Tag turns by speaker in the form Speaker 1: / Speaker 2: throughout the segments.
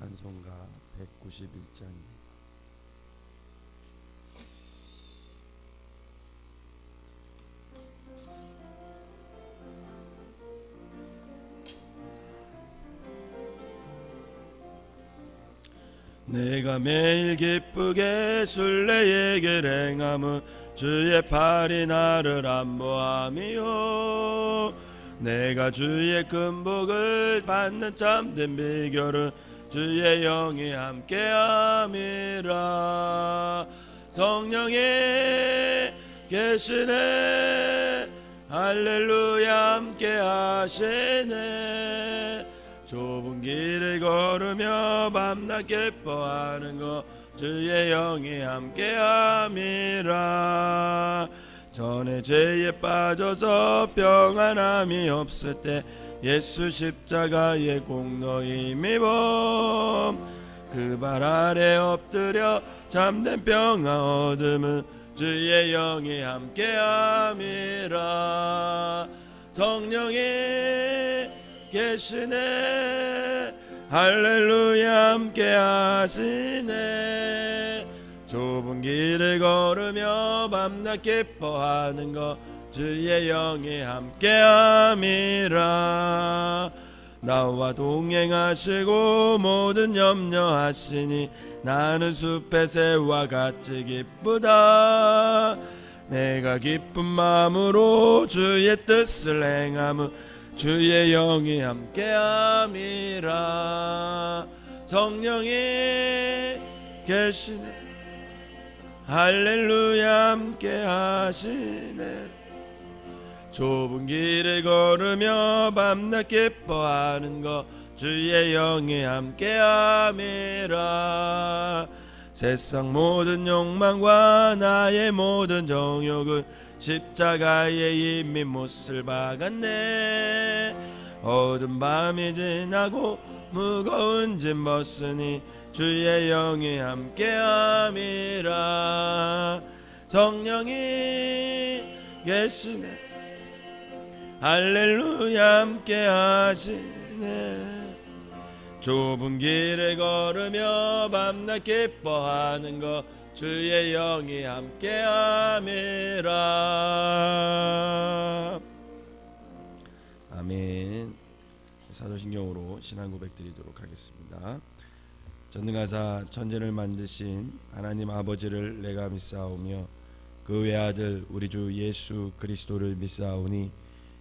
Speaker 1: 찬송가 191장입니다. 내가 매일 기쁘게 순례에게 행함은 주의 팔이 나를 안보함이요, 내가 주의 큰 복을 받는 참된 비결은 주의 영이 함께함이라. 성령이 계시네, 할렐루야 함께하시네. 좁은 길을 걸으며 밤낮 기뻐하는 것 주의 영이 함께함이라. 전에 죄에 빠져서 평안함이 없을 때 예수 십자가의 공로 힘입어 그 발 아래 엎드려 잠든 평화 얻음은 주의 영이 함께함이라. 성령이 계시네, 할렐루야 함께하시네. 좁은 길을 걸으며 밤낮 기뻐하는 것 주의 영이 함께함이라. 나와 동행하시고 모든 염려하시니 나는 숲의 새와 같이 기쁘다. 내가 기쁜 마음으로 주의 뜻을 행함은 주의 영이 함께함이라. 성령이 계시네, 할렐루야 함께하시네. 좁은 길을 걸으며 밤낮 기뻐하는 것 주의 영이 함께함이라. 세상 모든 욕망과 나의 모든 정욕은 십자가에 이미 못을 박았네. 어두운 밤이 지나고 무거운 짐 벗으니 주의 영이 함께함이라. 성령이 계시네, 할렐루야 함께하시네. 좁은 길을 걸으며 밤낮 기뻐하는 것 주의 영이 함께함이라. 아멘. 사도신경으로 신앙 고백 드리도록 하겠습니다. 전능하사 천지를 만드신 하나님 아버지를 내가 믿사오며 그 외아들 우리 주 예수 그리스도를 믿사오니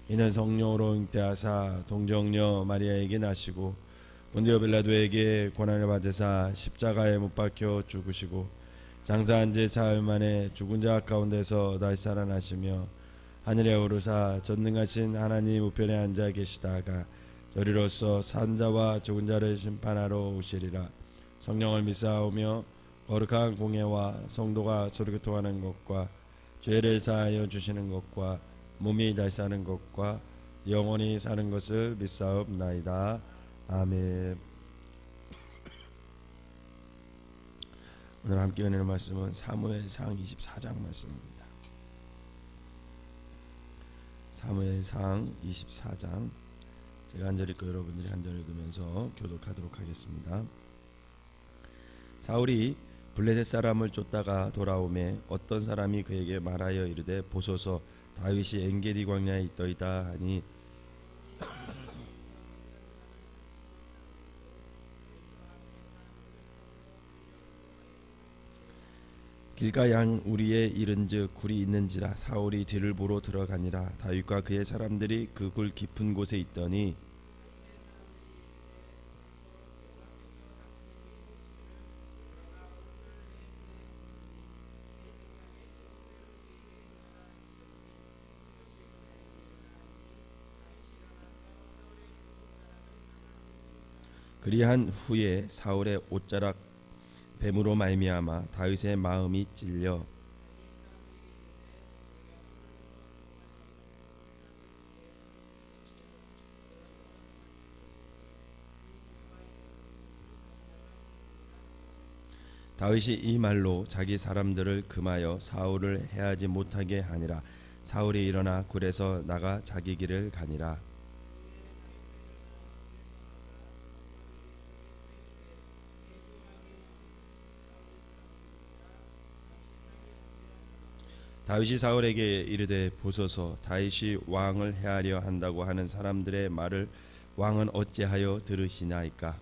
Speaker 1: 이는 성령으로 잉태하사 동정녀 마리아에게 나시고 본디오 빌라도에게 고난을 받으사 십자가에 못 박혀 죽으시고 장사한 지 사흘 만에 죽은 자 가운데서 다시 살아나시며 하늘에 오르사 전능하신 하나님 우편에 앉아 계시다가 저리로서 산 자와 죽은 자를 심판하러 오시리라. 성령을 믿사오며 거룩한 공예와 성도가 서로 교통하는 것과 죄를 사하여 주시는 것과 몸이 다시 사는 것과 영원히 사는 것을 믿사옵나이다. 아멘. 오늘 함께 은혜의 말씀은 사무엘상 24장 말씀입니다. 사무엘상 24장 제가 한 절 읽고 여러분들이 한 절 읽으면서 교독하도록 하겠습니다. 사울이 블레셋 사람을 쫓다가 돌아오매 어떤 사람이 그에게 말하여 이르되 보소서 다윗이 엔게디 광야에 있더이다 하니 길가 양 우리에 이른즉 굴이 있는지라. 사울이 뒤를 보러 들어가니라. 다윗과 그의 사람들이 그 굴 깊은 곳에 있더니 그리한 후에 사울의 옷자락 뱀으로 말미암아 다윗의 마음이 찔려 다윗이 이 말로 자기 사람들을 금하여 사울을 해하지 못하게 하니라. 사울이 일어나 굴에서 나가 자기 길을 가니라. 다윗이 사울에게 이르되 보소서 다윗이 왕을 해하려 한다고 하는 사람들의 말을 왕은 어찌하여 들으시나이까.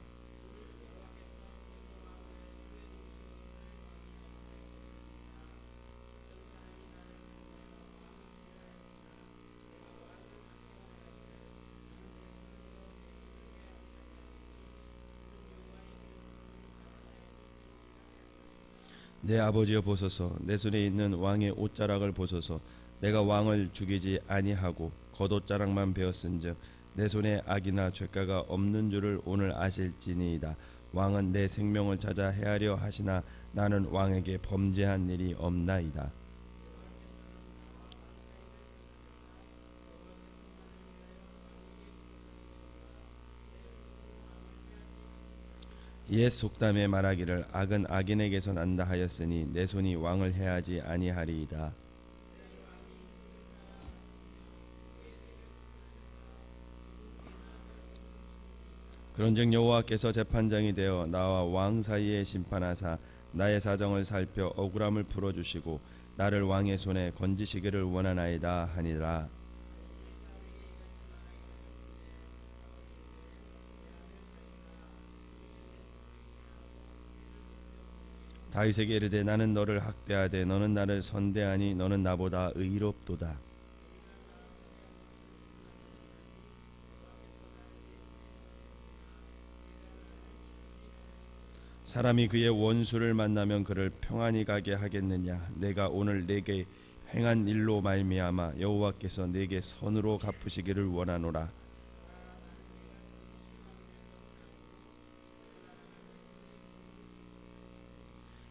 Speaker 1: 내 아버지여 보소서 내 손에 있는 왕의 옷자락을 보소서. 내가 왕을 죽이지 아니하고 겉옷자락만 베었은즉 내 손에 악이나 죄가가 없는 줄을 오늘 아실지니이다. 왕은 내 생명을 찾아 해하려 하시나 나는 왕에게 범죄한 일이 없나이다. 옛 속담에 말하기를 악은 악인에게서 난다 하였으니 내 손이 왕을 해하지 아니하리이다. 그런즉 여호와께서 재판장이 되어 나와 왕 사이에 심판하사 나의 사정을 살펴 억울함을 풀어주시고 나를 왕의 손에 건지시기를 원하나이다 하니라. 다윗에게 이르되 나는 너를 학대하되 너는 나를 선대하니 너는 나보다 의롭도다. 사람이 그의 원수를 만나면 그를 평안히 가게 하겠느냐. 내가 오늘 내게 행한 일로 말미암아 여호와께서 내게 선으로 갚으시기를 원하노라.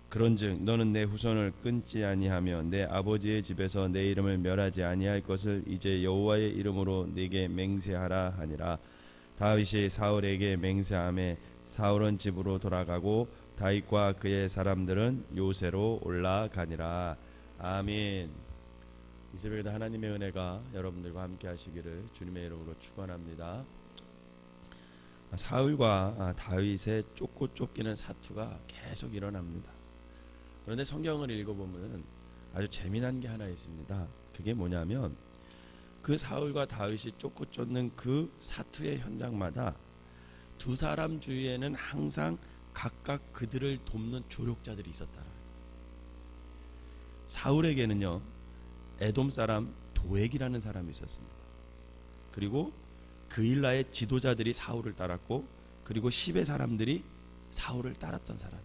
Speaker 1: 그런즉 너는 내 후손을 끊지 아니하며 내 아버지의 집에서 내 이름을 멸하지 아니할 것을 이제 여호와의 이름으로 네게 맹세하라 하니라. 다윗이 사울에게 맹세하매 사울은 집으로 돌아가고 다윗과 그의 사람들은 요새로 올라가니라. 아멘. 이 새벽에도 하나님의 은혜가 여러분들과 함께 하시기를 주님의 이름으로 축원합니다. 사울과 다윗의 쫓고 쫓기는 사투가 계속 일어납니다. 그런데 성경을 읽어보면 아주 재미난 게 하나 있습니다. 그게 뭐냐면 그 사울과 다윗이 쫓고 쫓는 그 사투의 현장마다 두 사람 주위에는 항상 각각 그들을 돕는 조력자들이 있었다. 사울에게는요 에돔 사람 도액이라는 사람이 있었습니다. 그리고 그일라의 지도자들이 사울을 따랐고 그리고 십의 사람들이 사울을 따랐던 사람.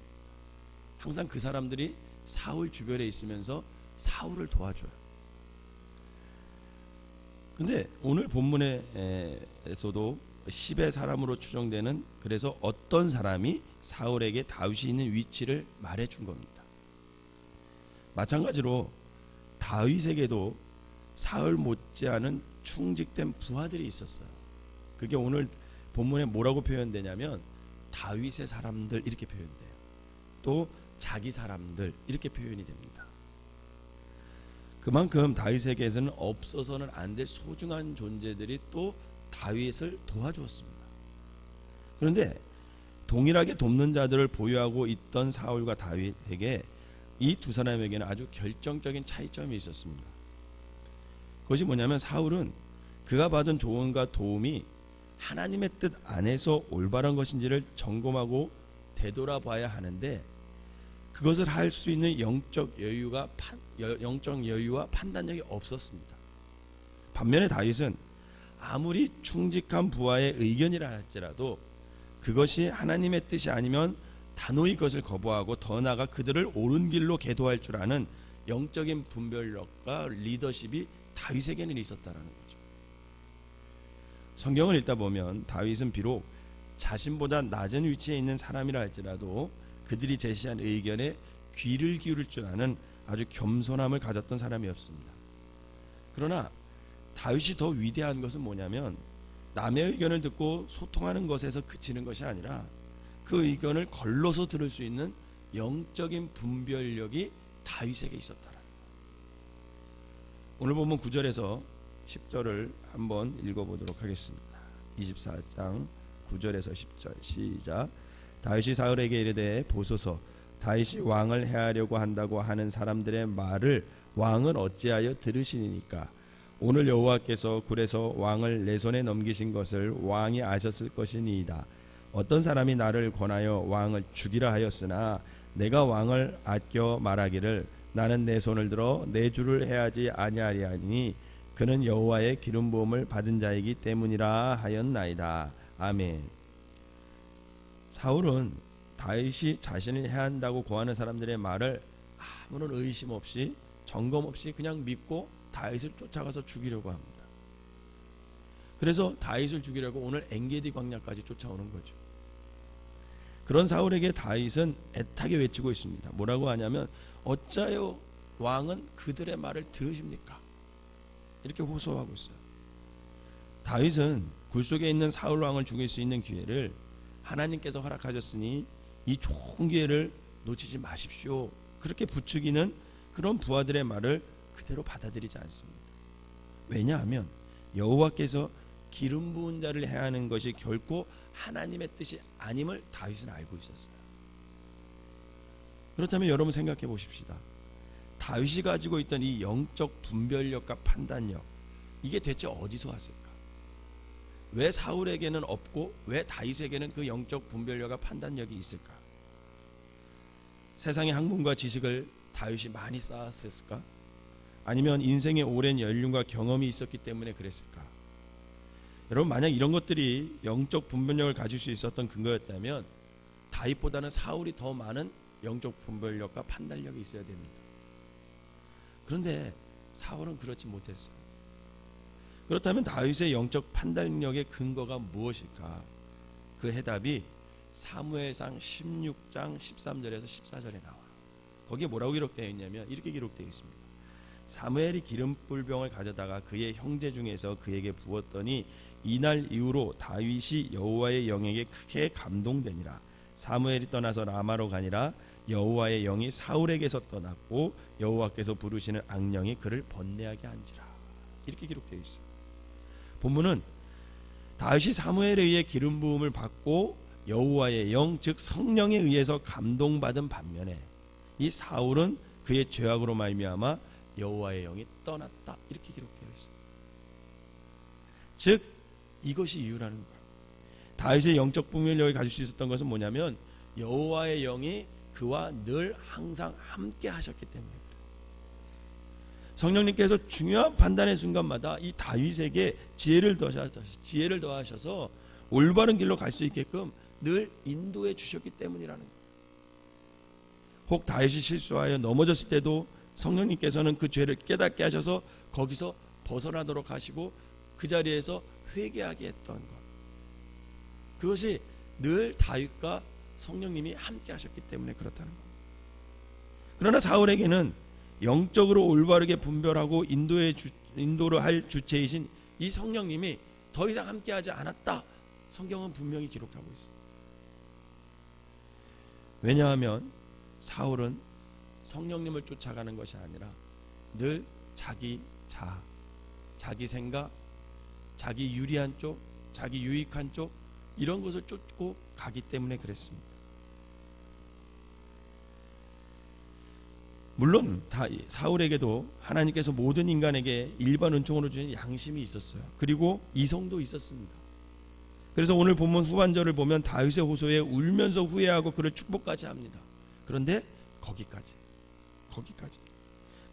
Speaker 1: 항상 그 사람들이 사울 주변에 있으면서 사울을 도와줘요. 근데 오늘 본문에서도 10의 사람으로 추정되는 그래서 어떤 사람이 사울에게 다윗이 있는 위치를 말해준 겁니다. 마찬가지로 다윗에게도 사울 못지않은 충직된 부하들이 있었어요. 그게 오늘 본문에 뭐라고 표현되냐면 다윗의 사람들 이렇게 표현돼요. 또 자기 사람들 이렇게 표현이 됩니다. 그만큼 다윗에게서는 없어서는 안 될 소중한 존재들이 또 다윗을 도와주었습니다. 그런데 동일하게 돕는 자들을 보유하고 있던 사울과 다윗에게 이 두 사람에게는 아주 결정적인 차이점이 있었습니다. 그것이 뭐냐면 사울은 그가 받은 조언과 도움이 하나님의 뜻 안에서 올바른 것인지를 점검하고 되돌아봐야 하는데 그것을 할 수 있는 영적 여유와 판단력이 없었습니다. 반면에 다윗은 아무리 충직한 부하의 의견이라 할지라도 그것이 하나님의 뜻이 아니면 단호히 그것을 거부하고 더 나아가 그들을 옳은 길로 계도할 줄 아는 영적인 분별력과 리더십이 다윗에게는 있었다는 거죠. 성경을 읽다 보면 다윗은 비록 자신보다 낮은 위치에 있는 사람이라 할지라도 그들이 제시한 의견에 귀를 기울일 줄 아는 아주 겸손함을 가졌던 사람이었습니다. 그러나 다윗이 더 위대한 것은 뭐냐면 남의 의견을 듣고 소통하는 것에서 그치는 것이 아니라 그 의견을 걸러서 들을 수 있는 영적인 분별력이 다윗에게 있었다라는 거예요. 오늘 보면 9절에서 10절을 한번 읽어보도록 하겠습니다. 24장 9절에서 10절 시작. 다윗이 사울에게 이르되 보소서 다윗이 왕을 해하려고 한다고 하는 사람들의 말을 왕은 어찌하여 들으시니까? 오늘 여호와께서 굴에서 왕을 내 손에 넘기신 것을 왕이 아셨을 것이니이다. 어떤 사람이 나를 권하여 왕을 죽이라 하였으나 내가 왕을 아껴 말하기를 나는 내 손을 들어 내 주를 해하지 아니하리하니 그는 여호와의 기름 부음을 받은 자이기 때문이라 하였나이다. 아멘. 사울은 다윗이 자신을 해한다고 고하는 사람들의 말을 아무런 의심 없이 점검 없이 그냥 믿고 다윗을 쫓아가서 죽이려고 합니다. 그래서 다윗을 죽이려고 오늘 엔게디 광야까지 쫓아오는 거죠. 그런 사울에게 다윗은 애타게 외치고 있습니다. 뭐라고 하냐면 어찌하여 왕은 그들의 말을 들으십니까? 이렇게 호소하고 있어요. 다윗은 굴 속에 있는 사울 왕을 죽일 수 있는 기회를 하나님께서 허락하셨으니 이 좋은 기회를 놓치지 마십시오. 그렇게 부추기는 그런 부하들의 말을 그대로 받아들이지 않습니다. 왜냐하면 여호와께서 기름 부은 자를 해하는 것이 결코 하나님의 뜻이 아님을 다윗은 알고 있었어요. 그렇다면 여러분 생각해 보십시다. 다윗이 가지고 있던 이 영적 분별력과 판단력, 이게 대체 어디서 왔을까? 왜 사울에게는 없고 왜 다윗에게는 그 영적 분별력과 판단력이 있을까? 세상의 학문과 지식을 다윗이 많이 쌓았을까? 아니면 인생의 오랜 연륜과 경험이 있었기 때문에 그랬을까? 여러분, 만약 이런 것들이 영적 분별력을 가질 수 있었던 근거였다면 다윗보다는 사울이 더 많은 영적 분별력과 판단력이 있어야 됩니다. 그런데 사울은 그렇지 못했어요. 그렇다면 다윗의 영적 판단력의 근거가 무엇일까? 그 해답이 사무엘상 16장 13절에서 14절에 나와요. 거기에 뭐라고 기록되어 있냐면 이렇게 기록되어 있습니다. 사무엘이 기름불병을 가져다가 그의 형제 중에서 그에게 부었더니 이날 이후로 다윗이 여호와의 영에게 크게 감동되니라. 사무엘이 떠나서 라마로 가니라. 여호와의 영이 사울에게서 떠났고 여호와께서 부르시는 악령이 그를 번뇌하게 한지라. 이렇게 기록되어 있어요. 본문은 다윗이 사무엘에 의해 기름 부음을 받고 여호와의 영, 즉 성령에 의해서 감동받은 반면에 이 사울은 그의 죄악으로 말미암아 여호와의 영이 떠났다. 이렇게 기록되어 있어요. 즉 이것이 이유라는 거예요. 다윗의 영적 분별력을 가질 수 있었던 것은 뭐냐면 여호와의 영이 그와 늘 항상 함께 하셨기 때문에 그래요. 성령님께서 중요한 판단의 순간마다 이 다윗에게 지혜를 더하셔서 올바른 길로 갈 수 있게끔 늘 인도해 주셨기 때문이라는 거예요. 혹 다윗이 실수하여 넘어졌을 때도 성령님께서는 그 죄를 깨닫게 하셔서 거기서 벗어나도록 하시고 그 자리에서 회개하게 했던 것, 그것이 늘 다윗과 성령님이 함께 하셨기 때문에 그렇다는 겁니다. 그러나 사울에게는 영적으로 올바르게 분별하고 인도를 할 주체이신 이 성령님이 더 이상 함께하지 않았다. 성경은 분명히 기록하고 있습니다. 왜냐하면 사울은 성령님을 쫓아가는 것이 아니라 늘 자기 자아, 자기 생각, 자기 유리한 쪽, 자기 유익한 쪽, 이런 것을 쫓고 가기 때문에 그랬습니다. 물론 사울에게도 하나님께서 모든 인간에게 일반 은총으로 주신 양심이 있었어요. 그리고 이성도 있었습니다. 그래서 오늘 본문 후반절을 보면 다윗의 호소에 울면서 후회하고 그를 축복까지 합니다. 그런데 거기까지.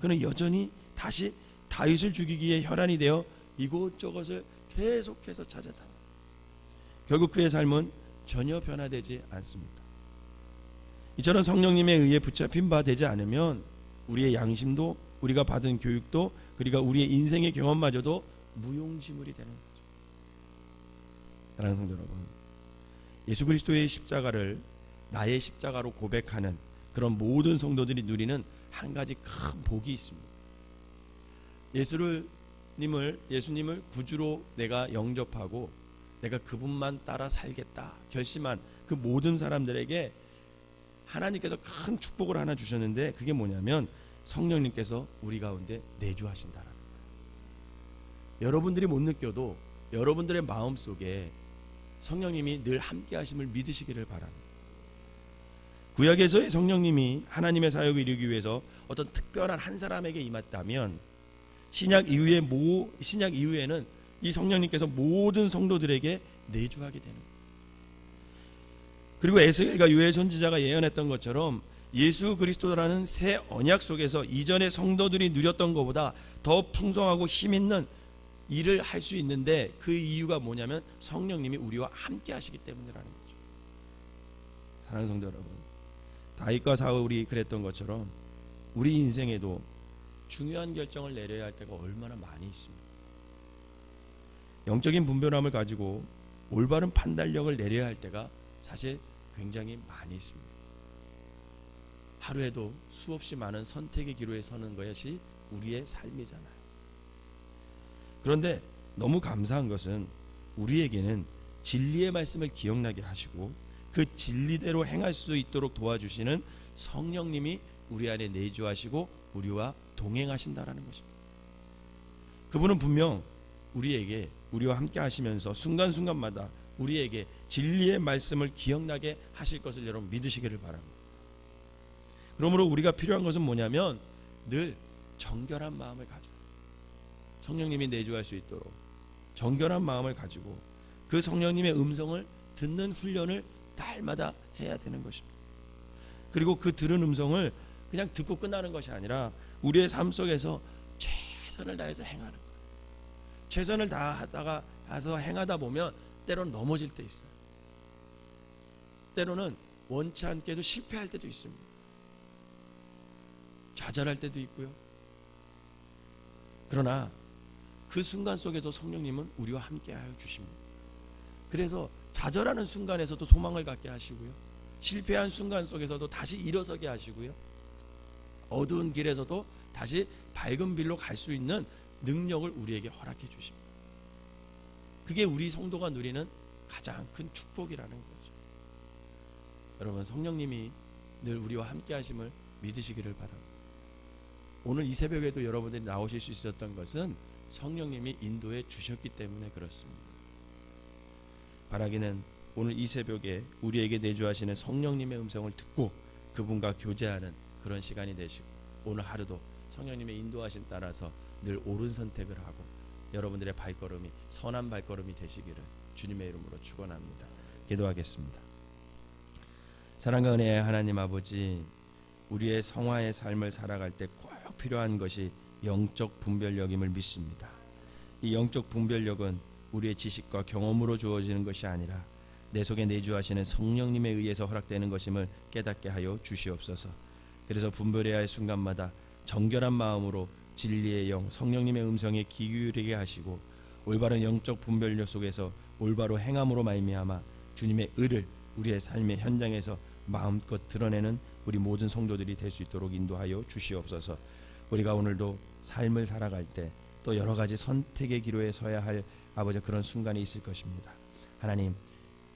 Speaker 1: 그는 여전히 다시 다윗을 죽이기에 혈안이 되어 이곳저곳을 계속해서 찾아다닙니다. 결국 그의 삶은 전혀 변화되지 않습니다. 이처럼 성령님에 의해 붙잡힌 바 되지 않으면 우리의 양심도, 우리가 받은 교육도, 그리고 우리의 인생의 경험마저도 무용지물이 되는 거죠. 사랑하는 성도 여러분, 예수 그리스도의 십자가를 나의 십자가로 고백하는 그런 모든 성도들이 누리는 한 가지 큰 복이 있습니다. 예수님을 구주로 내가 영접하고 내가 그분만 따라 살겠다 결심한 그 모든 사람들에게 하나님께서 큰 축복을 하나 주셨는데, 그게 뭐냐면 성령님께서 우리 가운데 내주하신다라는 거예요. 여러분들이 못 느껴도 여러분들의 마음속에 성령님이 늘 함께 하심을 믿으시기를 바랍니다. 구약에서의 성령님이 하나님의 사역을 이루기 위해서 어떤 특별한 한 사람에게 임했다면 신약 이후에는 이 성령님께서 모든 성도들에게 내주하게 되는 거예요. 그리고 에스겔과 요엘 선지자가 예언했던 것처럼 예수 그리스도라는 새 언약 속에서 이전의 성도들이 누렸던 것보다 더 풍성하고 힘있는 일을 할 수 있는데 그 이유가 뭐냐면 성령님이 우리와 함께 하시기 때문이라는 거죠. 사랑하는 성도 여러분, 다윗과 사울이 그랬던 것처럼 우리 인생에도 중요한 결정을 내려야 할 때가 얼마나 많이 있습니다. 영적인 분별함을 가지고 올바른 판단력을 내려야 할 때가 사실 굉장히 많이 있습니다. 하루에도 수없이 많은 선택의 기로에 서는 것이 우리의 삶이잖아요. 그런데 너무 감사한 것은 우리에게는 진리의 말씀을 기억나게 하시고 그 진리대로 행할 수 있도록 도와주시는 성령님이 우리 안에 내주하시고 우리와 동행하신다라는 것입니다. 그분은 분명 우리와 함께 하시면서 순간순간마다 우리에게 진리의 말씀을 기억나게 하실 것을 여러분 믿으시기를 바랍니다. 그러므로 우리가 필요한 것은 뭐냐면 늘 정결한 마음을 가지고 성령님이 내주할 수 있도록 정결한 마음을 가지고 그 성령님의 음성을 듣는 훈련을 날마다 해야 되는 것입니다. 그리고 그 들은 음성을 그냥 듣고 끝나는 것이 아니라 우리의 삶 속에서 최선을 다해서 행하는 거예요. 최선을 다해서 행하다 보면 때로는 넘어질 때 있어요. 때로는 원치 않게도 실패할 때도 있습니다. 좌절할 때도 있고요. 그러나 그 순간 속에도 성령님은 우리와 함께하여 주십니다. 그래서 좌절하는 순간에서도 소망을 갖게 하시고요. 실패한 순간 속에서도 다시 일어서게 하시고요. 어두운 길에서도 다시 밝은 길로 갈 수 있는 능력을 우리에게 허락해 주십니다. 그게 우리 성도가 누리는 가장 큰 축복이라는 거죠. 여러분, 성령님이 늘 우리와 함께 하심을 믿으시기를 바랍니다. 오늘 이 새벽에도 여러분들이 나오실 수 있었던 것은 성령님이 인도해 주셨기 때문에 그렇습니다. 바라기는 오늘 이 새벽에 우리에게 내주하시는 성령님의 음성을 듣고 그분과 교제하는 그런 시간이 되시고 오늘 하루도 성령님의 인도하심 따라서 늘 옳은 선택을 하고 여러분들의 발걸음이 선한 발걸음이 되시기를 주님의 이름으로 축원합니다. 기도하겠습니다. 사랑과 은혜의 하나님 아버지, 우리의 성화의 삶을 살아갈 때 꼭 필요한 것이 영적 분별력임을 믿습니다. 이 영적 분별력은 우리의 지식과 경험으로 주어지는 것이 아니라 내 속에 내주하시는 성령님에 의해서 허락되는 것임을 깨닫게 하여 주시옵소서. 그래서 분별해야 할 순간마다 정결한 마음으로 진리의 영 성령님의 음성에 귀 기울이게 하시고 올바른 영적 분별력 속에서 올바로 행함으로 말미암아 주님의 의를 우리의 삶의 현장에서 마음껏 드러내는 우리 모든 성도들이 될 수 있도록 인도하여 주시옵소서. 우리가 오늘도 삶을 살아갈 때 또 여러 가지 선택의 기로에 서야 할 아버지 그런 순간이 있을 것입니다. 하나님,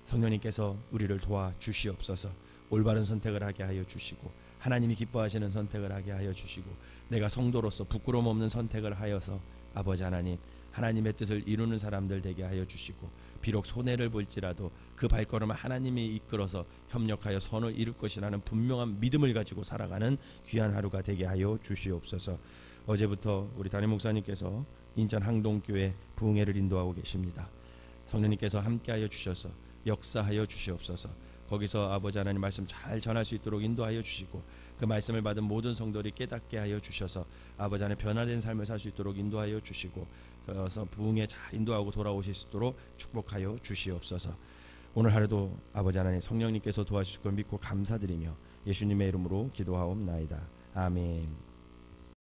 Speaker 1: 성령님께서 우리를 도와 주시옵소서. 올바른 선택을 하게 하여 주시고 하나님이 기뻐하시는 선택을 하게 하여 주시고 내가 성도로서 부끄러움 없는 선택을 하여서 아버지 하나님, 하나님의 뜻을 이루는 사람들 되게 하여 주시고 비록 손해를 볼지라도 그 발걸음을 하나님이 이끌어서 협력하여 선을 이룰 것이라는 분명한 믿음을 가지고 살아가는 귀한 하루가 되게 하여 주시옵소서. 어제부터 우리 담임 목사님께서 인천 항동교회 부흥회를 인도하고 계십니다. 성령님께서 함께하여 주셔서 역사하여 주시옵소서. 거기서 아버지 하나님 말씀 잘 전할 수 있도록 인도하여 주시고 그 말씀을 받은 모든 성도들이 깨닫게 하여 주셔서 아버지 하나님 변화된 삶을 살 수 있도록 인도하여 주시고 그래서 부흥에 잘 인도하고 돌아오실 수 있도록 축복하여 주시옵소서. 오늘 하루도 아버지 하나님 성령님께서 도와주실 걸 믿고 감사드리며 예수님의 이름으로 기도하옵나이다. 아멘.